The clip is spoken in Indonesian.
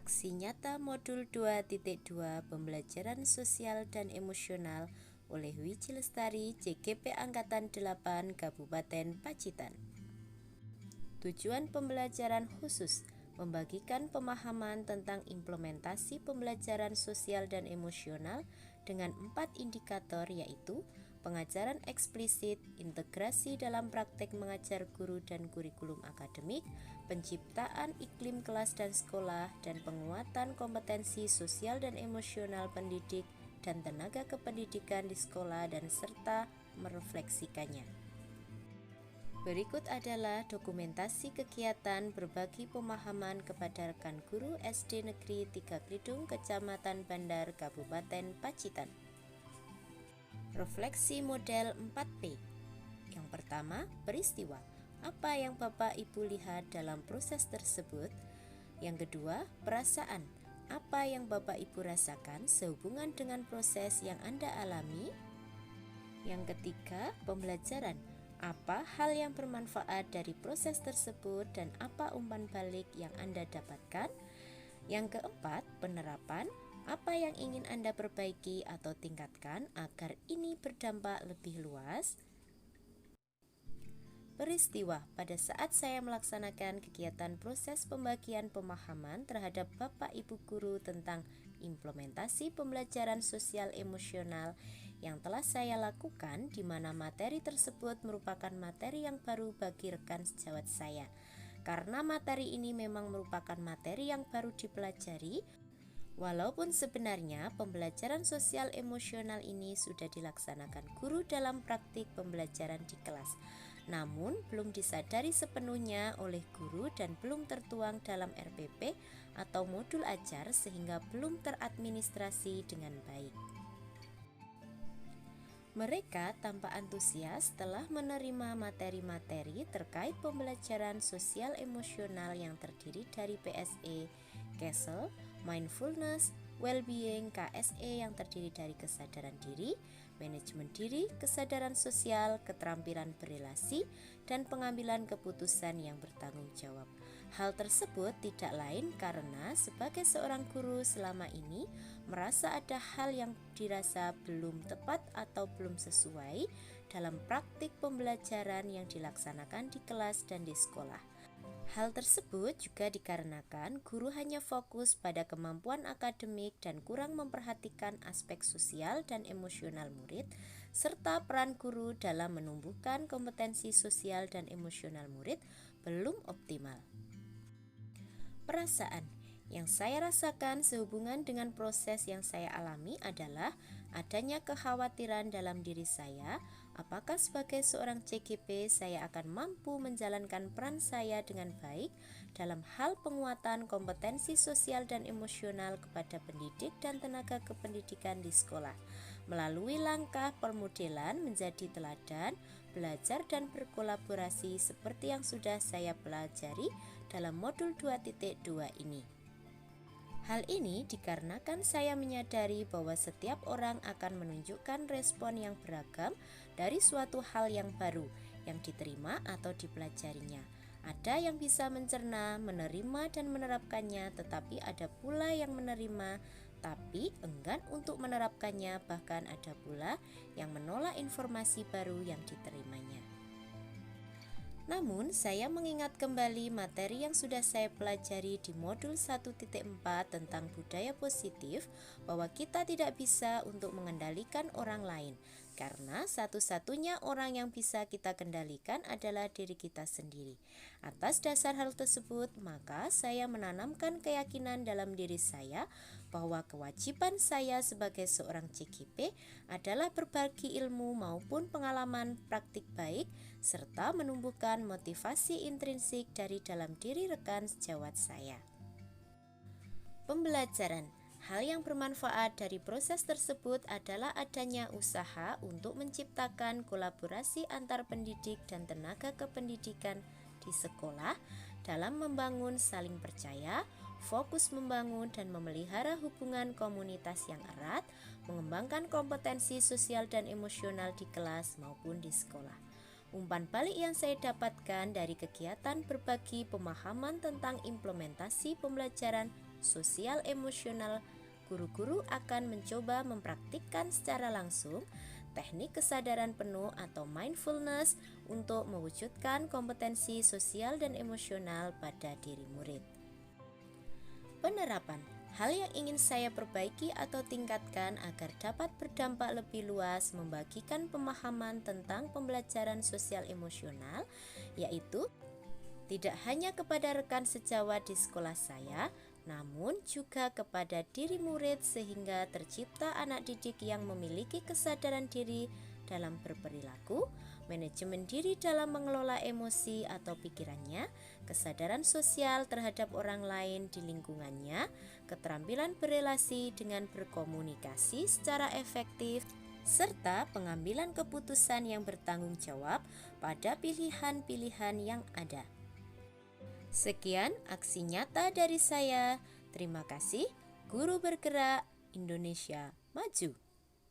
Aksi nyata modul 2.2 Pembelajaran Sosial dan Emosional oleh Wiji Lestari, JGP Angkatan 8 Kabupaten Pacitan. Tujuan pembelajaran khusus membagikan pemahaman tentang implementasi pembelajaran sosial dan emosional dengan 4 indikator, yaitu pengajaran eksplisit, integrasi dalam praktek mengajar guru dan kurikulum akademik, penciptaan iklim kelas dan sekolah, dan penguatan kompetensi sosial dan emosional pendidik dan tenaga kependidikan di sekolah, dan serta merefleksikannya. Berikut adalah dokumentasi kegiatan berbagi pemahaman kepada rekan guru SD Negeri 3 Klidung, Kecamatan Bandar, Kabupaten Pacitan. Refleksi model 4P. Yang pertama, peristiwa. Apa yang Bapak Ibu lihat dalam proses tersebut? Yang kedua, perasaan. Apa yang Bapak Ibu rasakan sehubungan dengan proses yang Anda alami? Yang ketiga, pembelajaran. Apa hal yang bermanfaat dari proses tersebut dan apa umpan balik yang Anda dapatkan? Yang keempat, penerapan. Apa yang ingin Anda perbaiki atau tingkatkan agar ini berdampak lebih luas? Peristiwa. Pada saat saya melaksanakan kegiatan proses pembagian pemahaman terhadap Bapak Ibu guru tentang implementasi pembelajaran sosial emosional yang telah saya lakukan, di mana materi tersebut merupakan materi yang baru bagi rekan sejawat saya. Karena materi ini memang merupakan materi yang baru dipelajari, walaupun sebenarnya pembelajaran sosial emosional ini sudah dilaksanakan guru dalam praktik pembelajaran di kelas, namun belum disadari sepenuhnya oleh guru dan belum tertuang dalam RPP atau modul ajar sehingga belum teradministrasi dengan baik. Mereka tampak antusias setelah menerima materi-materi terkait pembelajaran sosial emosional yang terdiri dari PSE, CASEL, Mindfulness, Wellbeing, KSE yang terdiri dari kesadaran diri, manajemen diri, kesadaran sosial, keterampilan berelasi, dan pengambilan keputusan yang bertanggung jawab. Hal tersebut tidak lain karena sebagai seorang guru selama ini merasa ada hal yang dirasa belum tepat atau belum sesuai dalam praktik pembelajaran yang dilaksanakan di kelas dan di sekolah. Hal tersebut juga dikarenakan guru hanya fokus pada kemampuan akademik dan kurang memperhatikan aspek sosial dan emosional murid, serta peran guru dalam menumbuhkan kompetensi sosial dan emosional murid belum optimal. Perasaan yang saya rasakan sehubungan dengan proses yang saya alami adalah adanya kekhawatiran dalam diri saya, apakah sebagai seorang CGP saya akan mampu menjalankan peran saya dengan baik dalam hal penguatan kompetensi sosial dan emosional kepada pendidik dan tenaga kependidikan di sekolah, melalui langkah permodelan menjadi teladan, belajar dan berkolaborasi seperti yang sudah saya pelajari dalam modul 2.2 ini. Hal ini dikarenakan saya menyadari bahwa setiap orang akan menunjukkan respon yang beragam dari suatu hal yang baru yang diterima atau dipelajarinya. Ada yang bisa mencerna, menerima dan menerapkannya, tetapi ada pula yang menerima tapi enggan untuk menerapkannya, bahkan ada pula yang menolak informasi baru yang diterimanya. Namun, saya mengingat kembali materi yang sudah saya pelajari di modul 1.4 tentang budaya positif, bahwa kita tidak bisa untuk mengendalikan orang lain, karena satu-satunya orang yang bisa kita kendalikan adalah diri kita sendiri. Atas dasar hal tersebut, maka saya menanamkan keyakinan dalam diri saya bahwa kewajiban saya sebagai seorang CGP adalah berbagi ilmu maupun pengalaman praktik baik, serta menumbuhkan motivasi intrinsik dari dalam diri rekan sejawat saya. Pembelajaran. Hal yang bermanfaat dari proses tersebut adalah adanya usaha untuk menciptakan kolaborasi antar pendidik dan tenaga kependidikan di sekolah dalam membangun saling percaya, fokus membangun dan memelihara hubungan komunitas yang erat, mengembangkan kompetensi sosial dan emosional di kelas maupun di sekolah. Umpan balik yang saya dapatkan dari kegiatan berbagi pemahaman tentang implementasi pembelajaran sosial emosional, guru-guru akan mencoba mempraktikkan secara langsung teknik kesadaran penuh atau mindfulness untuk mewujudkan kompetensi sosial dan emosional pada diri murid. Penerapan hal yang ingin saya perbaiki atau tingkatkan agar dapat berdampak lebih luas membagikan pemahaman tentang pembelajaran sosial emosional, yaitu tidak hanya kepada rekan sejawat di sekolah saya, namun juga kepada diri murid sehingga tercipta anak didik yang memiliki kesadaran diri dalam berperilaku, manajemen diri dalam mengelola emosi atau pikirannya, kesadaran sosial terhadap orang lain di lingkungannya, keterampilan berelasi dengan berkomunikasi secara efektif, serta pengambilan keputusan yang bertanggung jawab pada pilihan-pilihan yang ada. Sekian aksi nyata dari saya. Terima kasih. Guru Bergerak Indonesia Maju.